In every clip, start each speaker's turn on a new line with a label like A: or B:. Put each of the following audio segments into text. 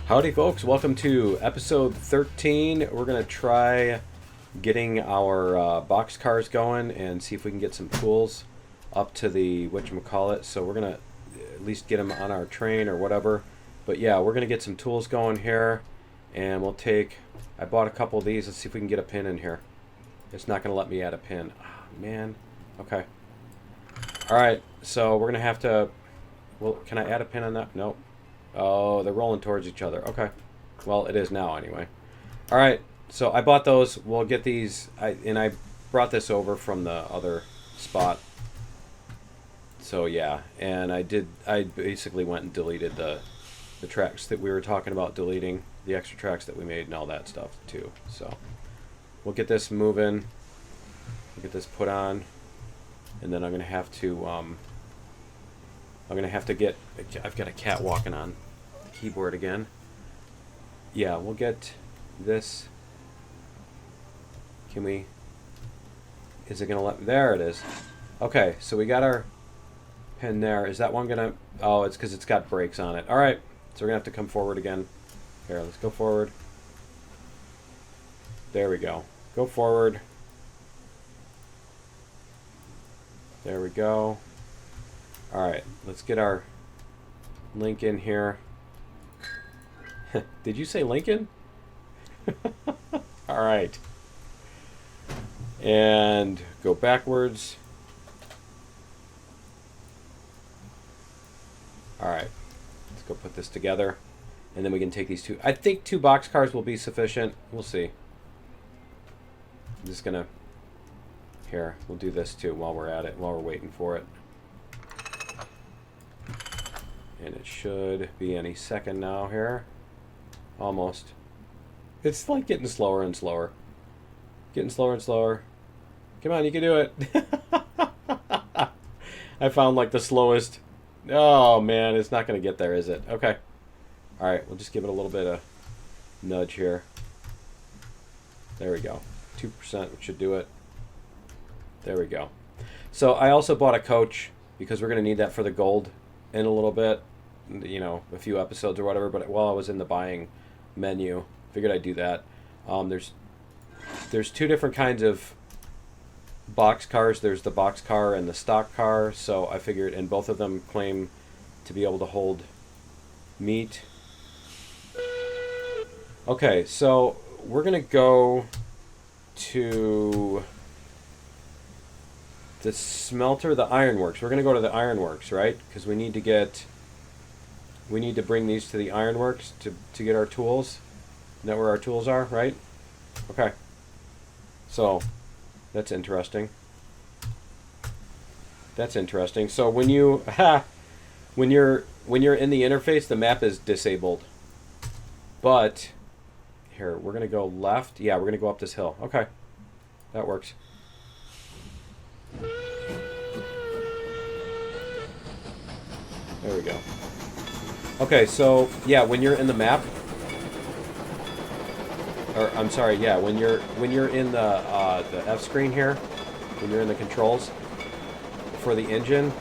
A: Howdy folks, welcome to episode 13. We're going to try getting our boxcars going and see if we can get some tools up to the whatchamacallit. So we're going to at least get them on our train or whatever. But yeah, we're going to get some tools going here, and we'll take, I bought a couple of these. Let's see if we can get a pin in here. It's not going to let me add a pin. Oh, man. Okay. Alright, so we're going to have to, well, can I add a pin on that? Nope. Oh, they're rolling towards each other. Okay. Well, it is now anyway. All right. So I bought those. We'll get these. I brought this over from the other spot. So yeah, and I basically went and deleted the tracks that we were talking about deleting, the extra tracks that we made and all that stuff too. So we'll get this moving. We'll get this put on, and then I'm gonna have to get. I've got a cat walking on the keyboard again. Yeah, we'll get this. Can we? Is it gonna let me? There it is. Okay, so we got our pin there. Is that one gonna? Oh, it's because it's got brakes on it. All right, so we're gonna have to come forward again. Here, let's go forward. There we go. Go forward. There we go. Alright, let's get our link in here. Did you say Lincoln? Alright. And go backwards. Alright. Let's go put this together. And then we can take these two. I think 2 boxcars will be sufficient. We'll see. I'm just gonna... Here, we'll do this too while we're at it, while we're waiting for it. And it should be any second now here. Almost. It's like getting slower and slower. Getting slower and slower. Come on, you can do it. I found like the slowest. Oh man, it's not going to get there, is it? Okay. Alright, we'll just give it a little bit of nudge here. There we go. 2% should do it. There we go. So I also bought a coach because we're going to need that for the gold in a little bit, you know, a few episodes or whatever. But while I was in the buying menu, figured I'd do that. There's 2 different kinds of box cars. There's the box car and the stock car. So I figured, and both of them claim to be able to hold meat. Okay, so we're gonna go to the smelter, the ironworks. We're going to go to the ironworks, right? Because we need to bring these to the ironworks to get our tools. Isn't that where our tools are, right? Okay. So, that's interesting. That's interesting. So when you when you're in the interface, the map is disabled. But here, we're going to go left. Yeah, we're going to go up this hill. Okay. That works. There we go. Okay, so yeah, when you're in the map, or I'm sorry, yeah, when you're in the F screen here, when you're in the controls for the engine,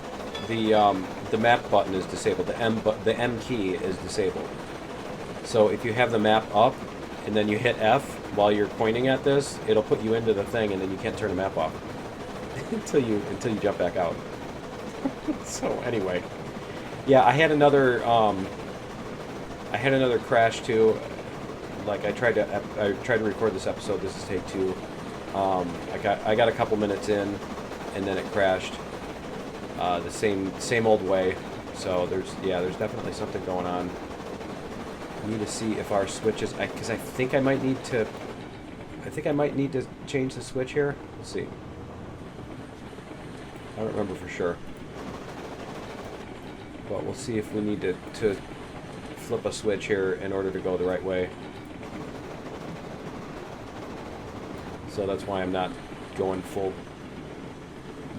A: the map button is disabled. The M key is disabled. So if you have the map up and then you hit F while you're pointing at this, it'll put you into the thing, and then you can't turn the map off until you jump back out. So anyway. Yeah, I had another crash too. Like I tried to record this episode. This is take 2. I got a couple minutes in, and then it crashed. The same old way. So there's definitely something going on. I need to see if our switches, because I think I might need to change the switch here. We'll see. I don't remember for sure. But we'll see if we need to flip a switch here in order to go the right way. So that's why I'm not going full,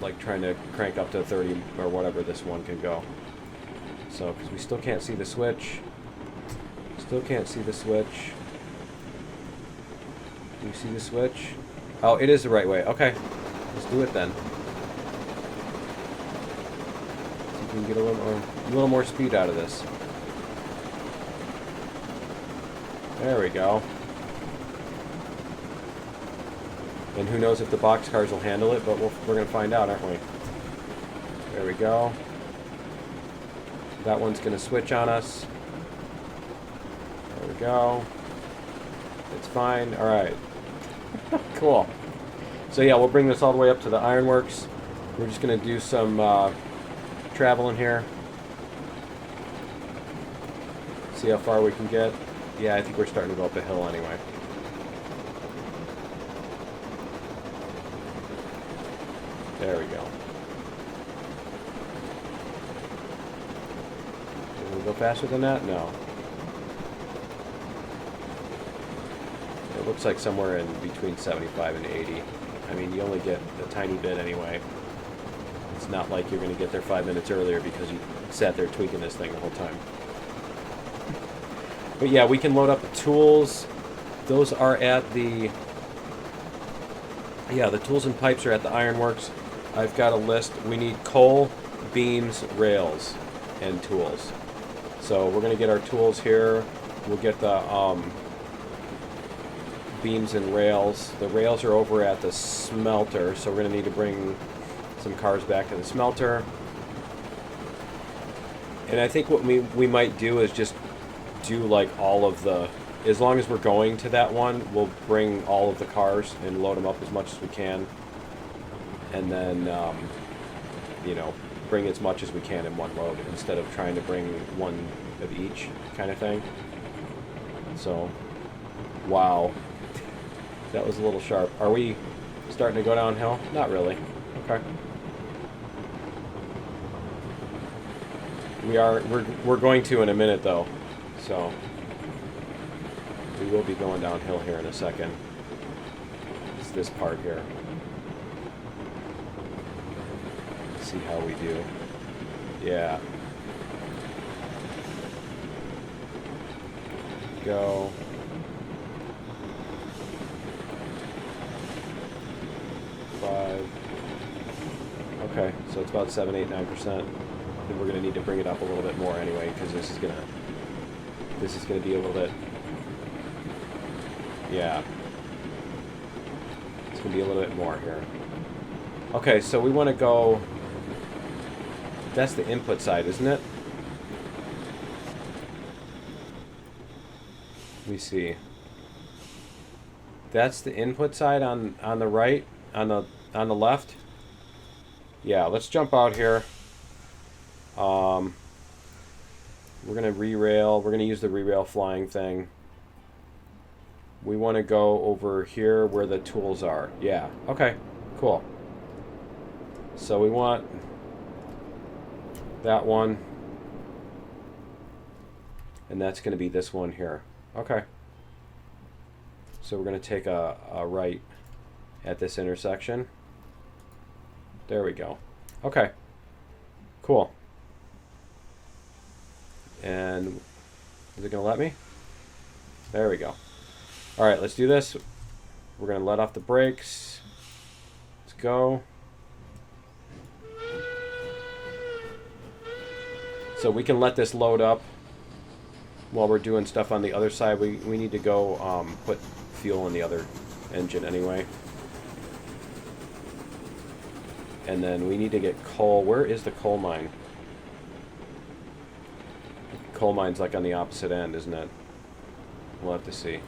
A: like trying to crank up to 30 or whatever this one can go. So, because we still can't see the switch. Still can't see the switch. Do you see the switch? Oh, it is the right way. Okay, let's do it then. So we can get a little more speed out of this. There we go. And who knows if the boxcars will handle it, but we're going to find out, aren't we? There we go. That one's going to switch on us. There we go. It's fine. All right. Cool. So yeah, we'll bring this all the way up to the ironworks. We're just going to do some traveling here. See how far we can get. Yeah, I think we're starting to go up a hill anyway. There we go. Can we go faster than that? No. It looks like somewhere in between 75 and 80. I mean, you only get a tiny bit anyway. It's not like you're going to get there 5 minutes earlier because you sat there tweaking this thing the whole time. But yeah, we can load up the tools. Those are at the... Yeah, the tools and pipes are at the ironworks. I've got a list. We need coal, beams, rails, and tools. So we're going to get our tools here. We'll get the beams and rails. The rails are over at the smelter, so we're going to need to bring some cars back to the smelter. And I think what we might do is just do like all of the... As long as we're going to that one, we'll bring all of the cars and load them up as much as we can. And then, you know, bring as much as we can in one load instead of trying to bring one of each kind of thing. So, wow. That was a little sharp. Are we starting to go downhill? Not really. Okay. We're going to in a minute though. So, we will be going downhill here in a second. It's this part here. Let's see how we do. Yeah. Go. Five. Okay, so it's about 7, 8, 9%. And we're gonna need to bring it up a little bit more anyway, because this is gonna be a little bit. Yeah. It's going to be a little bit more here. Okay, so we want to go... That's the input side, isn't it? Let me see. That's the input side on the right, on the left. Yeah, let's jump out here. We're going to re-rail. We're going to use the re-rail flying thing. We want to go over here where the tools are. Yeah. Okay. Cool. So we want that one. And that's going to be this one here. Okay. So we're going to take a right at this intersection. There we go. Okay. Cool. And is it going to let me? There we go. All right, let's do this. We're going to let off the brakes. Let's go. So we can let this load up while we're doing stuff on the other side. We need to go put fuel in the other engine anyway. And then we need to get coal. Where is the coal mine? Coal mine's like on the opposite end, isn't it? We'll have to see.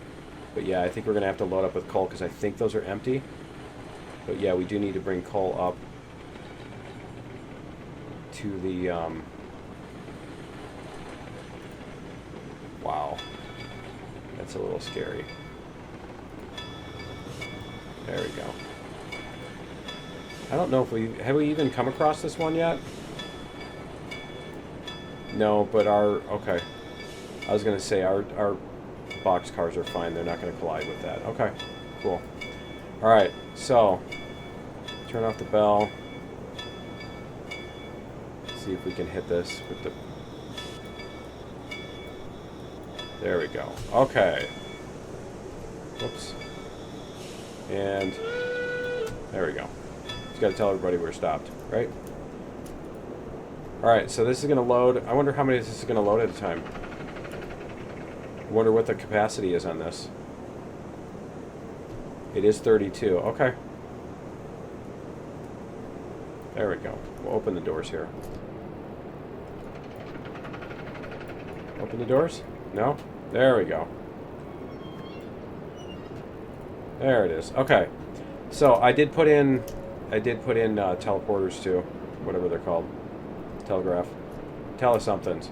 A: But yeah, I think we're going to have to load up with coal because I think those are empty. But yeah, we do need to bring coal up to the... Wow. That's a little scary. There we go. I don't know if have we even come across this one yet? No, but okay. I was going to say our box cars are fine. They're not going to collide with that. Okay, cool. All right, so turn off the bell. See if we can hit this with the... There we go. Okay. Whoops. And there we go. Just got to tell everybody we're stopped, right? All right, so this is going to load. I wonder how many this is going to load at a time. I wonder what the capacity is on this. It is 32. Okay. There we go. We'll open the doors here. Open the doors? No? There we go. There it is. Okay. So I did put in teleporters too. Whatever they're called. Telegraph. Telesomethings.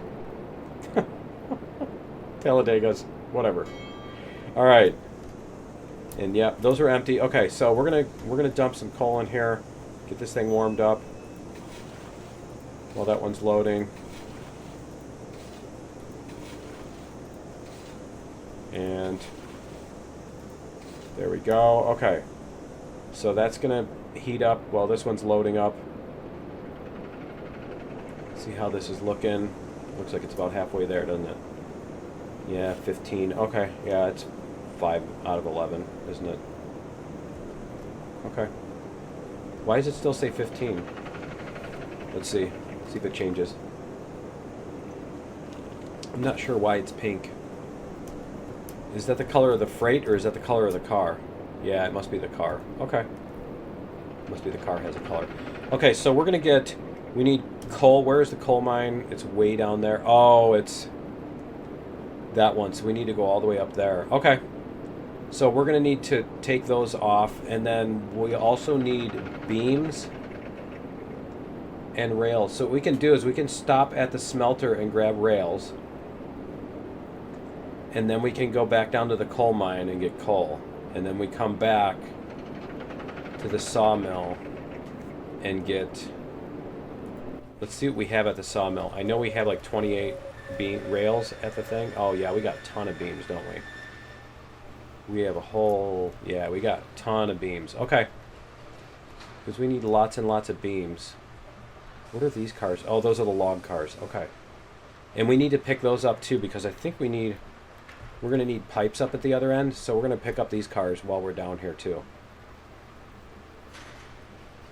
A: Teledegas. Whatever. Alright. And yeah, those are empty. Okay, so we're gonna dump some coal in here. Get this thing warmed up. While that one's loading. And there we go. Okay. So that's gonna heat up while this one's loading up. See how this is looking. Looks like it's about halfway there, doesn't it? Yeah, 15. Okay. Yeah, it's 5 out of 11, isn't it? Okay. Why does it still say 15? Let's see. See if it changes. I'm not sure why it's pink. Is that the color of the freight, or is that the color of the car? Yeah, it must be the car. Okay. Must be the car has a color. Okay, so we're going to get... We need coal. Where is the coal mine? It's way down there. Oh, it's... that one. So we need to go all the way up there. Okay. So we're going to need to take those off. And then we also need beams and rails. So what we can do is we can stop at the smelter and grab rails. And then we can go back down to the coal mine and get coal. And then we come back to the sawmill and get... Let's see what we have at the sawmill. I know we have like 28 rails at the thing. Oh yeah, we got a ton of beams, don't we? We have a whole... Yeah, we got a ton of beams. Okay. Because we need lots and lots of beams. What are these cars? Oh, those are the log cars. Okay. And we need to pick those up too, because I think we need... We're going to need pipes up at the other end, so we're going to pick up these cars while we're down here too.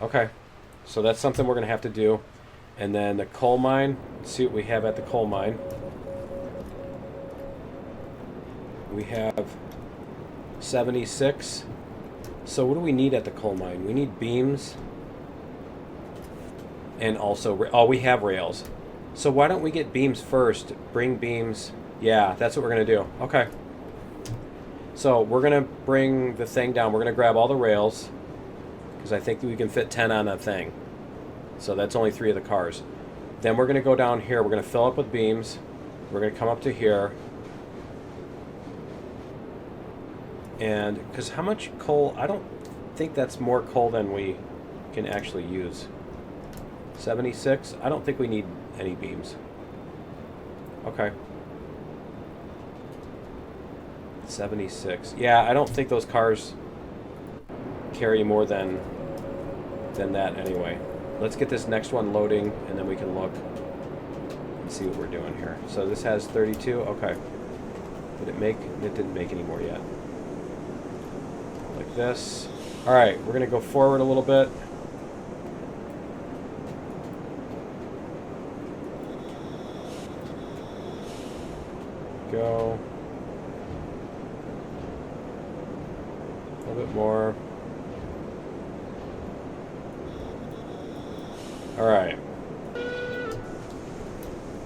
A: Okay. So that's something we're going to have to do. And then the coal mine. Let's see what we have at the coal mine. We have 76. So what do we need at the coal mine? We need beams. And also... Oh, we have rails. So why don't we get beams first? Bring beams... Yeah, that's what we're going to do. Okay. So we're going to bring the thing down. We're going to grab all the rails, because I think we can fit 10 on that thing. So that's only 3 of the cars. Then we're going to go down here. We're going to fill up with beams. We're going to come up to here. And because how much coal? I don't think that's more coal than we can actually use. 76? I don't think we need any beams. Okay. 76. Yeah, I don't think those cars carry more than that anyway. Let's get this next one loading, and then we can look and see what we're doing here. So this has 32. Okay. Did it make... It didn't make any more yet. Like this. All right, we're going to go forward a little bit. Go. A little bit more. Alright.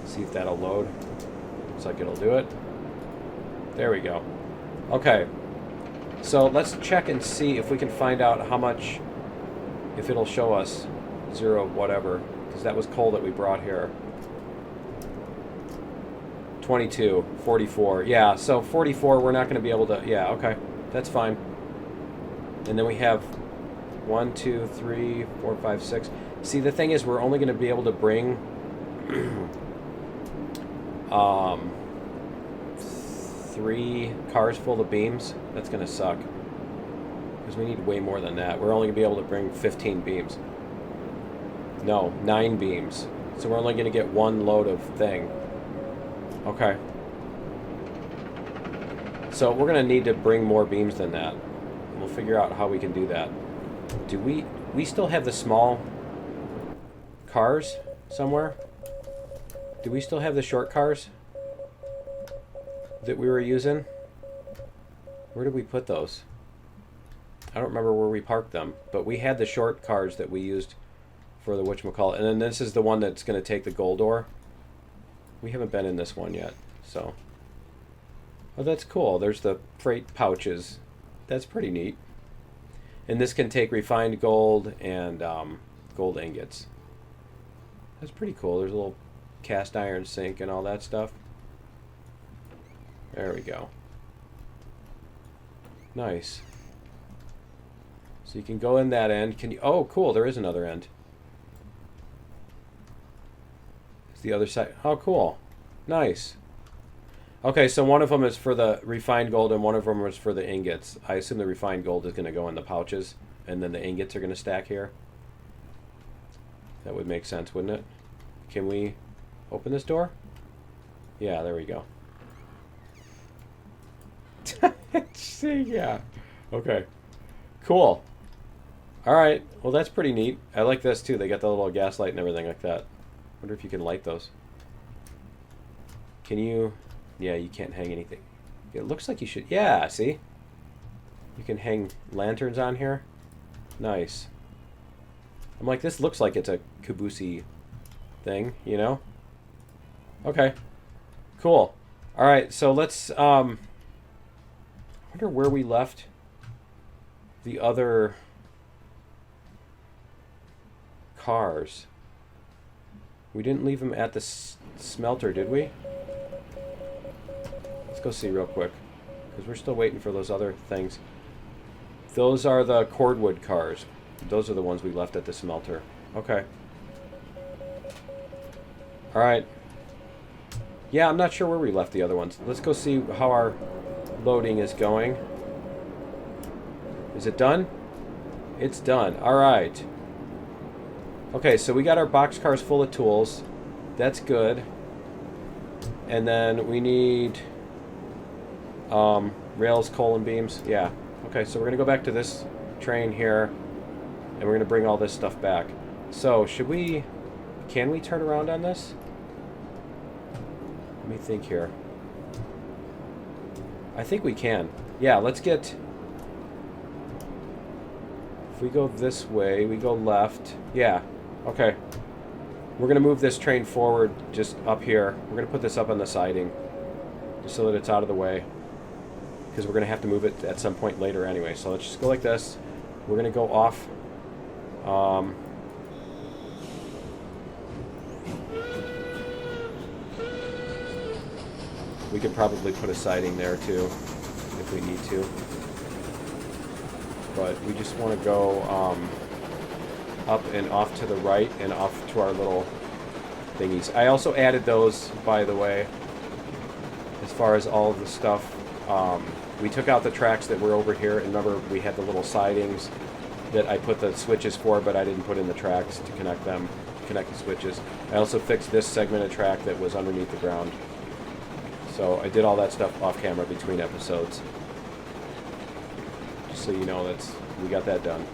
A: See if that'll load. Looks like it'll do it. There we go. Okay. So let's check and see if we can find out how much, if it'll show us 0 whatever, because that was coal that we brought here. 22, 44. Yeah, so 44 we're not going to be able to... Yeah, okay. That's fine. And then we have 1, 2, 3, 4, 5, 6. See, the thing is, we're only going to be able to bring 3 cars full of beams. That's going to suck. Because we need way more than that. We're only going to be able to bring 15 beams. No, 9 beams. So we're only going to get 1 load of thing. Okay. So we're going to need to bring more beams than that. We'll figure out how we can do that. Do we still have the small cars somewhere? Do we still have the short cars? that we were using. Where did we put those? I don't remember where we parked them, but we had the short cars that we used for the whatchamacallit. And then this is the one that's going to take the gold ore. We haven't been in this one yet, so. Oh, that's cool. There's the freight pouches. That's pretty neat. And this can take refined gold and gold ingots. That's pretty cool. There's a little cast iron sink and all that stuff. There we go. Nice. So you can go in that end. Can you? Oh, cool. There is another end. It's the other side. Oh, cool. Nice. Okay, so one of them is for the refined gold and one of them is for the ingots. I assume the refined gold is going to go in the pouches and then the ingots are going to stack here. That would make sense, wouldn't it? Can we open this door? Yeah, there we go. See, yeah. Okay. Cool. Alright, well that's pretty neat. I like this too. They got the little gas light and everything like that. Wonder if you can light those. Can you... Yeah, you can't hang anything. It looks like you should... Yeah, see? You can hang lanterns on here. Nice. I'm like, this looks like it's a caboosey thing, you know? Okay. Cool. Alright, so let's... I wonder where we left the other cars. We didn't leave them at the smelter, did we? Let's go see real quick, because we're still waiting for those other things. Those are the cordwood cars. Those are the ones we left at the smelter. Okay. Alright. Yeah, I'm not sure where we left the other ones. Let's go see how our loading is going. Is it done? It's done. Alright. Okay, so we got our boxcars full of tools. That's good. And then we need... rails, coal, and beams. Yeah. Okay, so we're going to go back to this train here, and we're going to bring all this stuff back. So, should we... Can we turn around on this? Let me think here. I think we can. Yeah, let's get... If we go this way, we go left. Yeah. Okay. We're going to move this train forward just up here. We're going to put this up on the siding, just so that it's out of the way, because we're going to have to move it at some point later anyway. So let's just go like this. We're going to go off. We could probably put a siding there too, if we need to. But we just want to go up and off to the right and off to our little thingies. I also added those, by the way, as far as all of the stuff. We took out the tracks that were over here, and remember we had the little sidings that I put the switches for, but I didn't put in the tracks to connect them, connect the switches. I also fixed this segment of track that was underneath the ground. So I did all that stuff off camera between episodes. Just so you know, we got that done.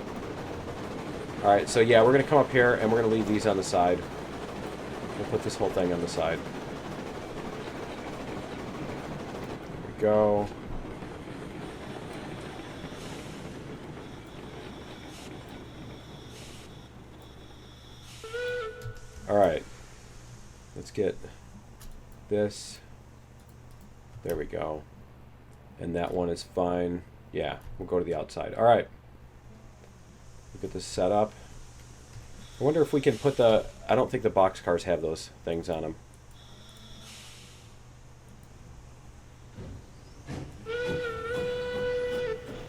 A: Alright, so yeah, we're going to come up here and we're going to leave these on the side. We'll put this whole thing on the side. There we go. Alright. Let's get this. There we go. And that one is fine. Yeah, we'll go to the outside. Alright. We'll get this set up. I wonder if we can put the... I don't think the boxcars have those things on them.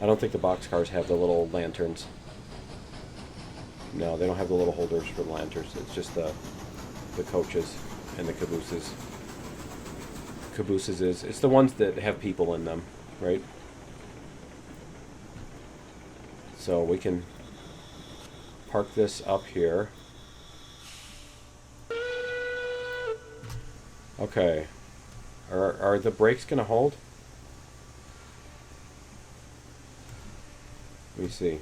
A: I don't think the boxcars have the little lanterns. No, they don't have the little holders for the lanterns. It's just the coaches and the cabooses. Cabooses is... It's the ones that have people in them, right? So we can park this up here. Okay. Are the brakes going to hold? Let me see.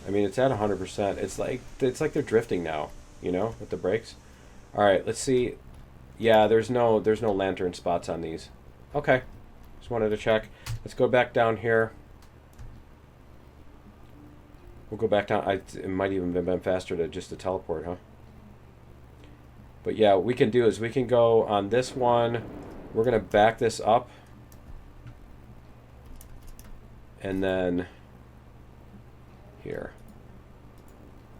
A: I mean, it's at 100%. It's like they're drifting now, you know, with the brakes. All right, let's see. Yeah, there's no lantern spots on these. Okay. Just wanted to check. Let's go back down here. We'll go back down. It might even have been faster to teleport, huh? But yeah, what we can do is we can go on this one. We're going to back this up. And then here.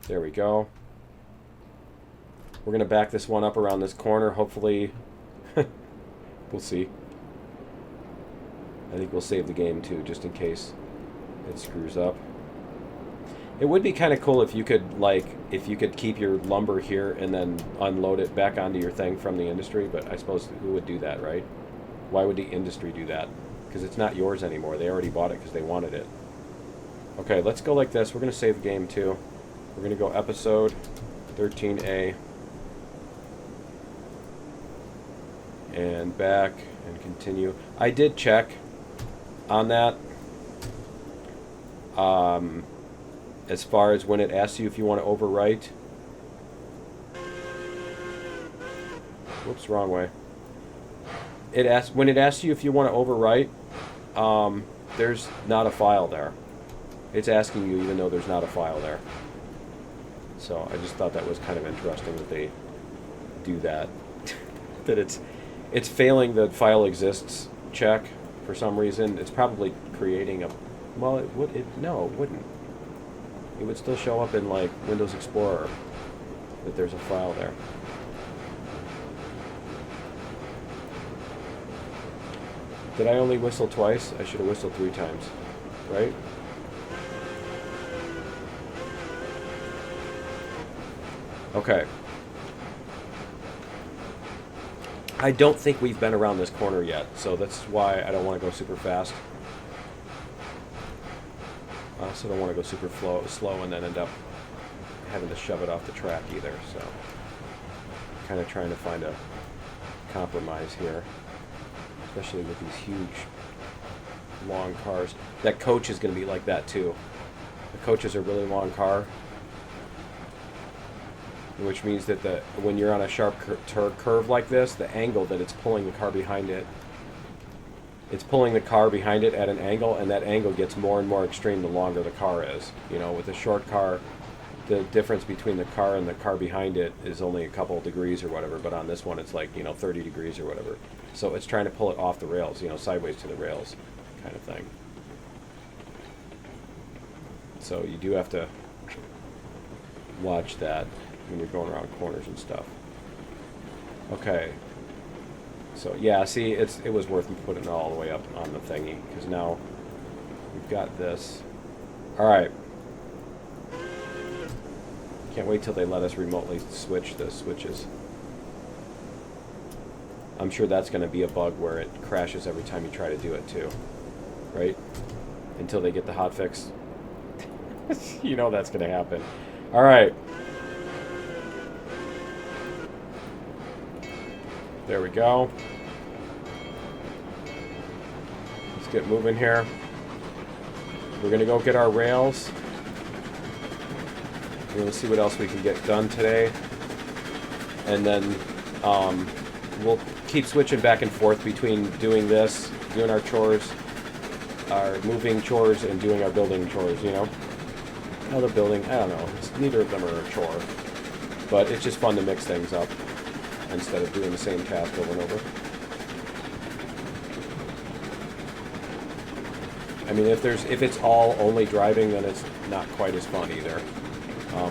A: There we go. We're going to back this one up around this corner. Hopefully, we'll see. I think we'll save the game too, just in case it screws up. It would be kind of cool if you could, like, keep your lumber here and then unload it back onto your thing from the industry, but I suppose who would do that, right? Why would the industry do that? Because it's not yours anymore. They already bought it because they wanted it. Okay, let's go like this. We're going to save the game too. We're going to go episode 13A. And back and continue. I did check on that. As far as when it asks you if you want to overwrite. Whoops, wrong way. When it asks you if you want to overwrite, there's not a file there. It's asking you even though there's not a file there. So I just thought that was kind of interesting that they do that. That it's failing the file exists check for some reason. It's probably creating a... Well, it would... No, it wouldn't. It would still show up in, like, Windows Explorer that there's a file there. Did I only whistle twice? I should have whistled 3 times, right? Okay. I don't think we've been around this corner yet, so that's why I don't want to go super fast. I also don't want to go super slow and then end up having to shove it off the track either, so kind of trying to find a compromise here, especially with these huge, long cars. That coach is going to be like that too. The coach is a really long car, which means that when you're on a sharp curve like this, the angle that it's pulling the car behind it, it's pulling the car behind it at an angle, and that angle gets more and more extreme the longer the car is. You know, with a short car, the difference between the car and the car behind it is only a couple of degrees or whatever, but on this one it's like, 30 degrees or whatever. So it's trying to pull it off the rails, sideways to the rails kind of thing. So you do have to watch that when you're going around corners and stuff. Okay. So yeah, see, it was worth putting it all the way up on the thingy, because now we've got this. All right. Can't wait till they let us remotely switch the switches. I'm sure that's going to be a bug where it crashes every time you try to do it too, right? Until they get the hotfix. That's going to happen. All right. There we go. Let's get moving here. We're going to go get our rails. We're going to see what else we can get done today. And then we'll keep switching back and forth between doing this, doing our chores, our moving chores, and doing our building chores, Well, the building, I don't know. Neither of them are a chore. But it's just fun to mix things up instead of doing the same task over and over. I mean, if it's all only driving, then it's not quite as fun either.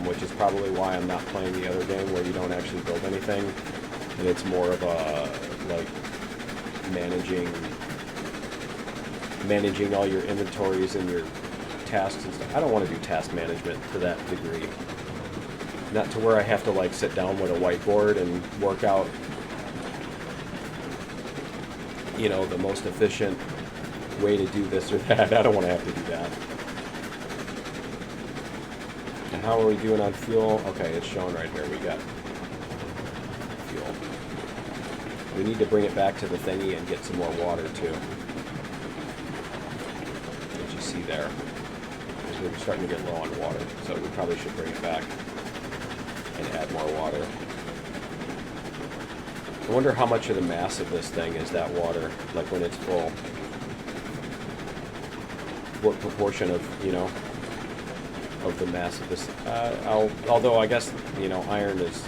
A: Which is probably why I'm not playing the other game where you don't actually build anything, and it's more of a like managing all your inventories and your tasks and stuff. I don't want to do task management to that degree. Not to where I have to like sit down with a whiteboard and work out, the most efficient way to do this or that. I don't want to have to do that. And how are we doing on fuel? Okay, it's showing right here. We got fuel. We need to bring it back to the thingy and get some more water too. As you see there. Because we're starting to get low on water. So we probably should bring it back and add more water. I wonder how much of the mass of this thing is that water, like when it's full. What proportion of, you know, of the mass of this. Although I guess, you know, iron is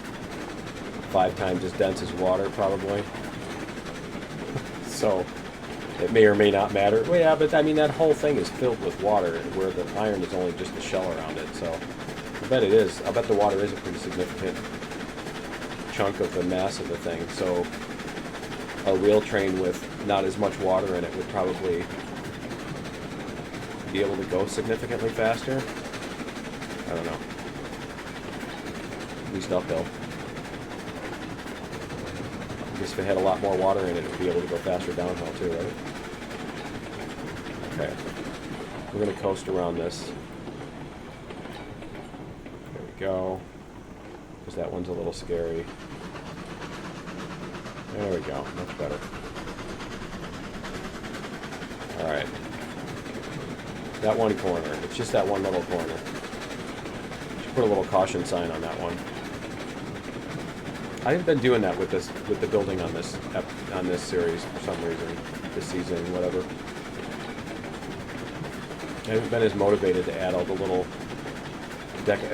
A: 5 times as dense as water, probably. So it may or may not matter. Well, yeah, but I mean, that whole thing is filled with water, where the iron is only just the shell around it. So I bet it is. I bet the water is a pretty significant chunk of the mass of the thing. So a wheel train with not as much water in it would probably be able to go significantly faster. I don't know. At least uphill. I guess if it had a lot more water in it, it would be able to go faster downhill too, right? Okay. We're going to coast around this. There we go. Because that one's a little scary. There we go. Much better. Alright. That one corner. It's just that one little corner. Should put a little caution sign on that one. I haven't been doing that with the building on this series for some reason, this season, whatever. I haven't been as motivated to add all the little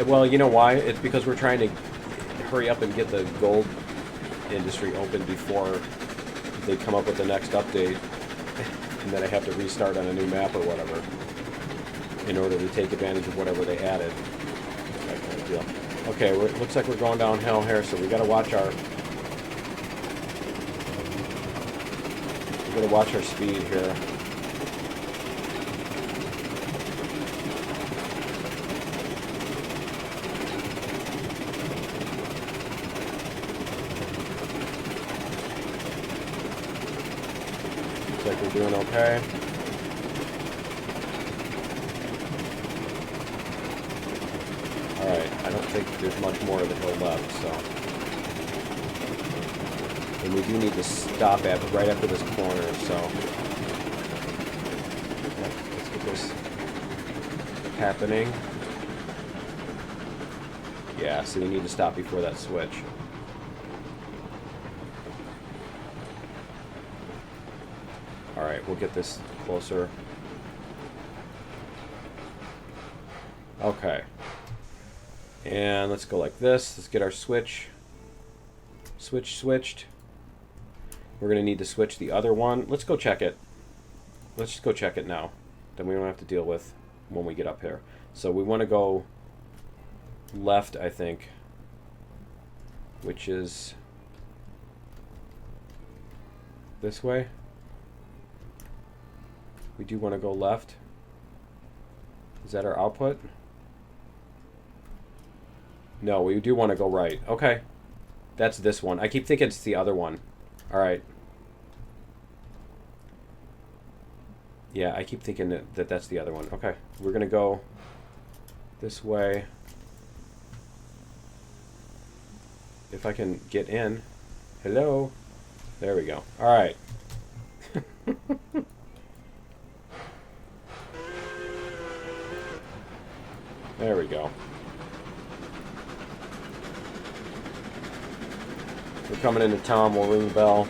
A: well, you know why? It's because we're trying to hurry up and get the gold industry open before they come up with the next update, and then I have to restart on a new map or whatever in order to take advantage of whatever they added. That kind of deal. Okay, it looks like we're going downhill here, so we got to watch our speed here. Looks like we're doing okay. Alright, I don't think there's much more of the hill left, so. And we do need to stop at right after this corner, so. Let's get this happening. Yeah, so we need to stop before that switch. Alright, we'll get this closer. Okay. And let's go like this. Let's get our switched. We're going to need to switch the other one. Let's go check it. Let's just go check it now. Then we don't have to deal with when we get up here. So we want to go left, I think, which is this way. We do want to go left. Is that our output? No, we do want to go right. Okay. That's this one. I keep thinking it's the other one. Alright. Yeah, I keep thinking that that's the other one. Okay. We're going to go this way. If I can get in. Hello? There we go. Alright. There we go. We're coming into town, we'll ring the bell.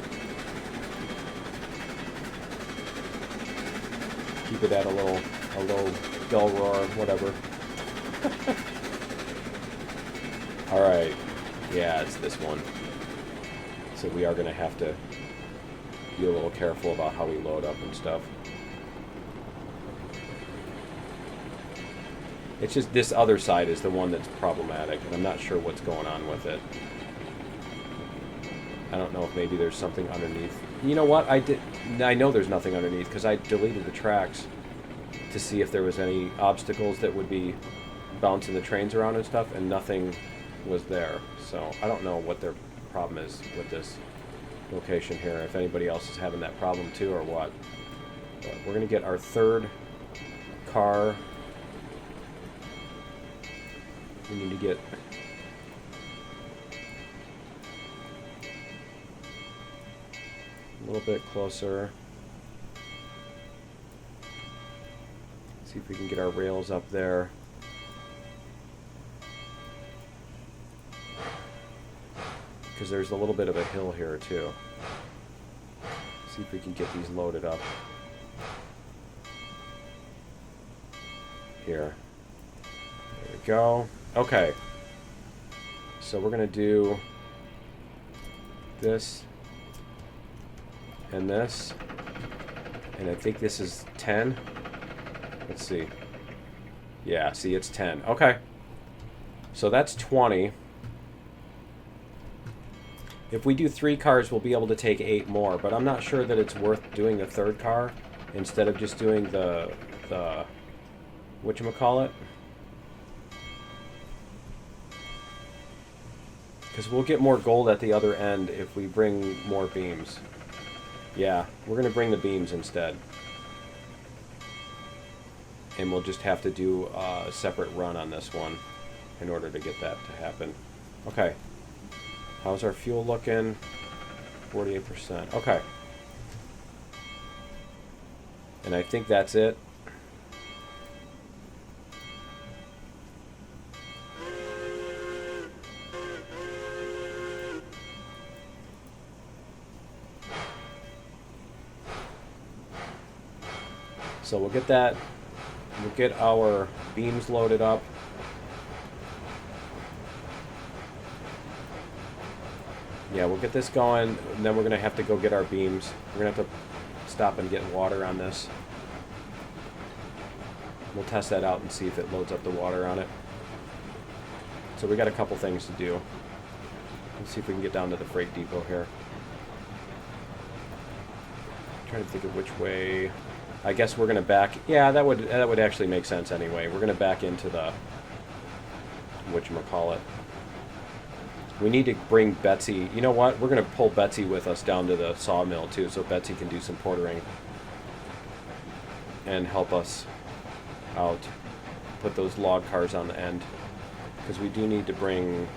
A: Keep it at a low bell roar, whatever. Alright. Yeah, it's this one. So we are going to have to be a little careful about how we load up and stuff. It's just this other side is the one that's problematic, and I'm not sure what's going on with it. I don't know if maybe there's something underneath. You know what? I know there's nothing underneath because I deleted the tracks to see if there was any obstacles that would be bouncing the trains around and stuff, and nothing was there. So I don't know what their problem is with this location here, if anybody else is having that problem too or what. But we're going to get our third car. We need to get a little bit closer. See if we can get our rails up there. because there's a little bit of a hill here too. See if we can get these loaded up. Here. There we go. Okay. So we're going to do this and this. And I think this is 10. Let's see. Yeah, see, it's 10. Okay. So that's 20. If we do 3 cars, we'll be able to take 8 more. But I'm not sure that it's worth doing the 3rd car instead of just doing the whatchamacallit. Because we'll get more gold at the other end if we bring more beams. Yeah, we're going to bring the beams instead. And we'll just have to do a separate run on this one in order to get that to happen. Okay. How's our fuel looking? 48%. Okay. And I think that's it. So we'll get that, we'll get our beams loaded up. Yeah, we'll get this going, and then we're going to have to go get our beams. We're going to have to stop and get water on this. We'll test that out and see if it loads up the water on it. So we got a couple things to do. Let's see if we can get down to the freight depot here. I'm trying to think of which way. I guess we're going to back... Yeah, that would actually make sense anyway. We're going to back into the... whatchamacallit. We need to bring Betsy... You know what? We're going to pull Betsy with us down to the sawmill, too, so Betsy can do some portering. And help us out. Put those log cars on the end. Because we do need to bring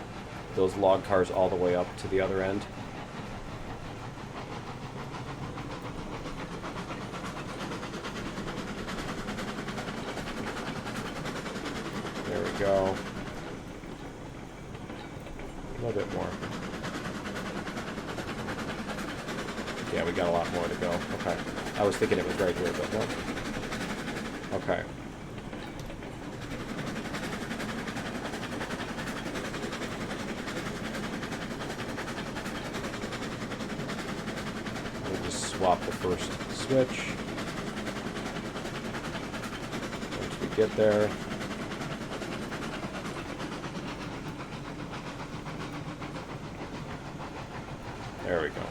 A: those log cars all the way up to the other end. Go. A little bit more. Yeah, we got a lot more to go. Okay. I was thinking it was right here, but no. Okay. We'll just swap the first switch. Once we get there. There we go.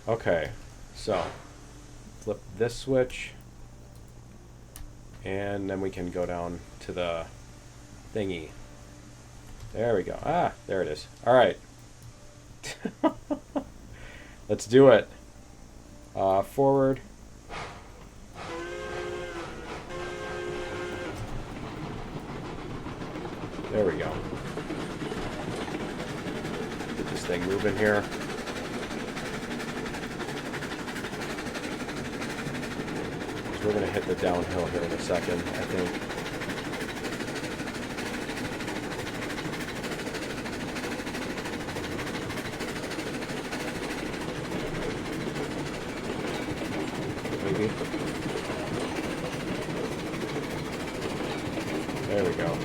A: Okay, so flip this switch, and then we can go down to the thingy. There we go. Ah, there it is. All right. Let's do it. Forward. There we go. Get this thing moving here. So we're going to hit the downhill here in a second, I think. Maybe. There we go.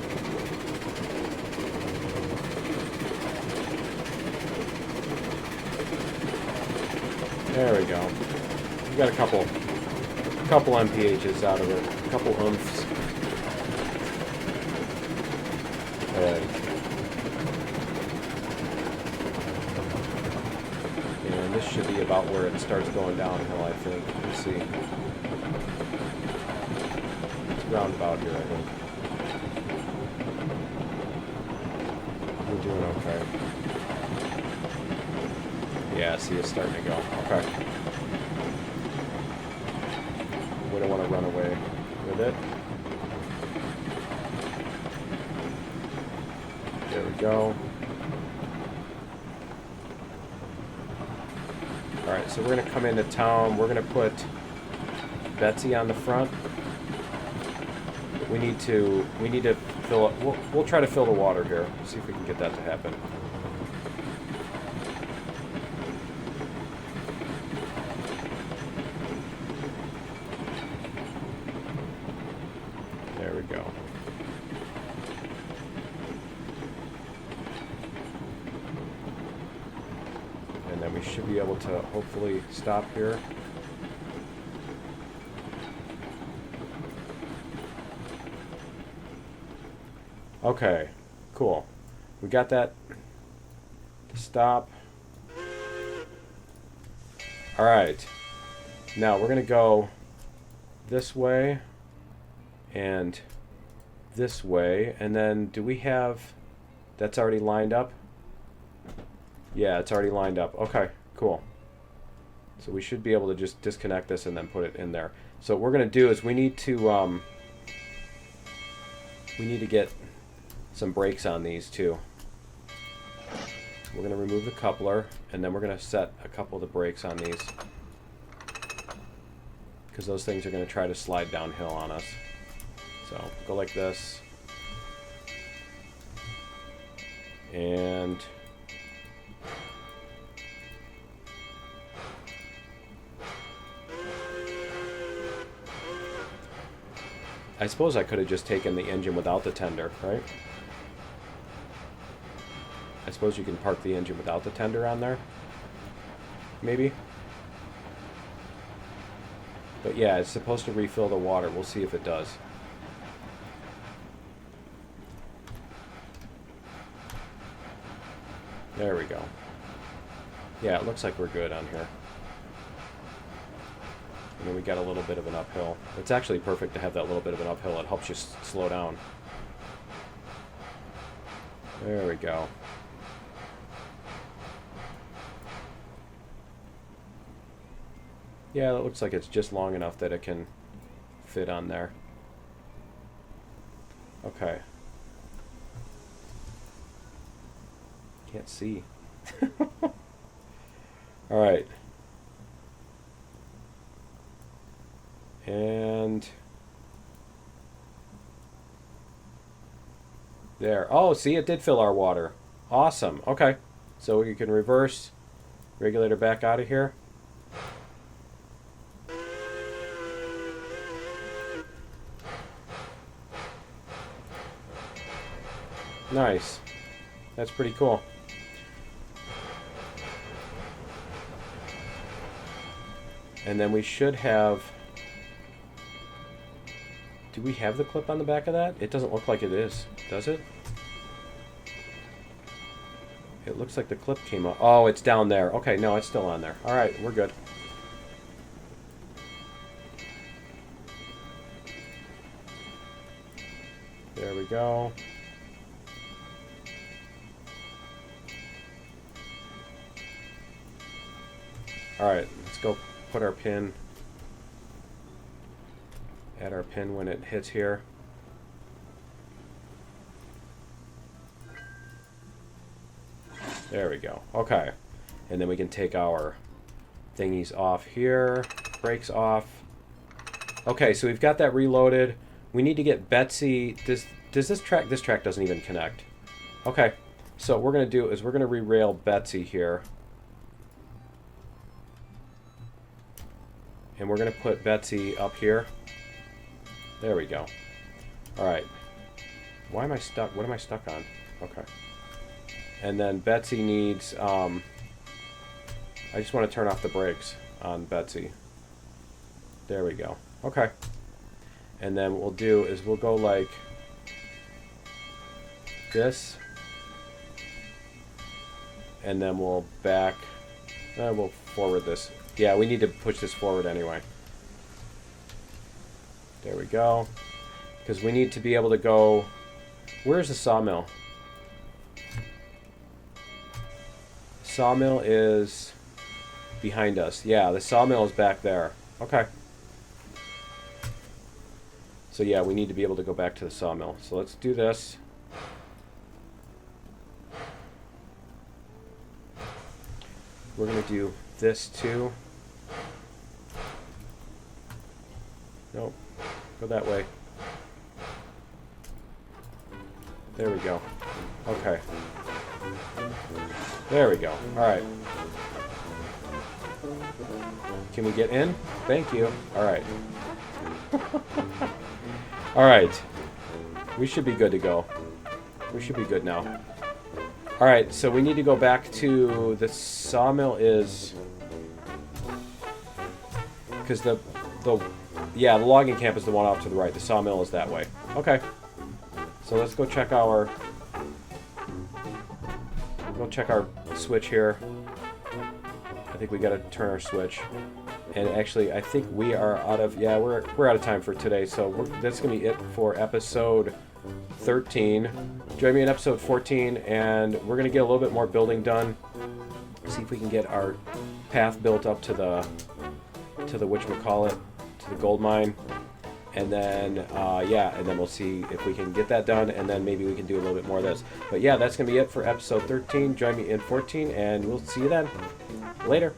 A: There we go. We got a couple MPHs out of it, a couple oomph. And this should be about where it starts going downhill, I think. Let's see. It's round about here, I think. We're doing okay. Yeah, see, it's starting to go. Okay. We don't want to run away with it. There we go. Alright, so we're going to come into town. We're going to put Betsy on the front. we need to fill it. We'll try to fill the water here. See if we can get that to happen. There we go. And then we should be able to hopefully stop here. Okay, cool. We got that to stop. All right. Now we're going to go this way and this way. And then do we have... That's already lined up? Yeah, it's already lined up. Okay, cool. So we should be able to just disconnect this and then put it in there. So what we're going to do is we need to get some brakes on these too. We're going to remove the coupler, and then we're going to set a couple of the brakes on these, because those things are going to try to slide downhill on us. So go like this, and I suppose I could have just taken the engine without the tender, right? I suppose you can park the engine without the tender on there. Maybe. But yeah, it's supposed to refill the water. We'll see if it does. There we go. Yeah, it looks like we're good on here. And then we got a little bit of an uphill. It's actually perfect to have that little bit of an uphill. It helps you slow down. There we go. Yeah, it looks like it's just long enough that it can fit on there. Okay. Can't see. All right. And there. Oh, see, it did fill our water. Awesome. Okay. So you can reverse regulator back out of here. Nice. That's pretty cool. And then we should have... Do we have the clip on the back of that? It doesn't look like it is, does it? It looks like the clip came up. Oh, it's down there. Okay, no, it's still on there. All right, we're good. There we go. All right, let's go put our pin, add our pin when it hits here. There we go. Okay. And then we can take our thingies off here, brakes off. Okay, so we've got that reloaded. We need to get Betsy. Does this track doesn't even connect. Okay. So what we're going to do is we're going to re-rail Betsy here. And we're going to put Betsy up here. There we go. All right. Why am I stuck? What am I stuck on? Okay. And then Betsy needs... I just want to turn off the brakes on Betsy. There we go. Okay. And then what we'll do is we'll go like this. And then we'll back... we'll forward this. Yeah, we need to push this forward anyway. There we go. Because we need to be able to go... Where's the sawmill? Sawmill is behind us. Yeah, the sawmill is back there. Okay. So yeah, we need to be able to go back to the sawmill. So let's do this. We're going to do this too. Nope. Go that way. There we go. Okay. There we go. Alright. Can we get in? Thank you. Alright. Alright. We should be good to go. We should be good now. Alright, so we need to go back to... The sawmill is... Because the logging camp is the one off to the right. The sawmill is that way. Okay. So let's go check our... Go check our switch here. I think we gotta turn our switch. And actually, I think we are out of... Yeah, we're out of time for today. So that's gonna be it for episode 13. Join me in episode 14, and we're gonna get a little bit more building done. See if we can get our path built up to the whatchamacallit, to the gold mine. And then, yeah, and then we'll see if we can get that done, and then maybe we can do a little bit more of this. But yeah, that's going to be it for episode 13. Join me in 14, and we'll see you then. Later.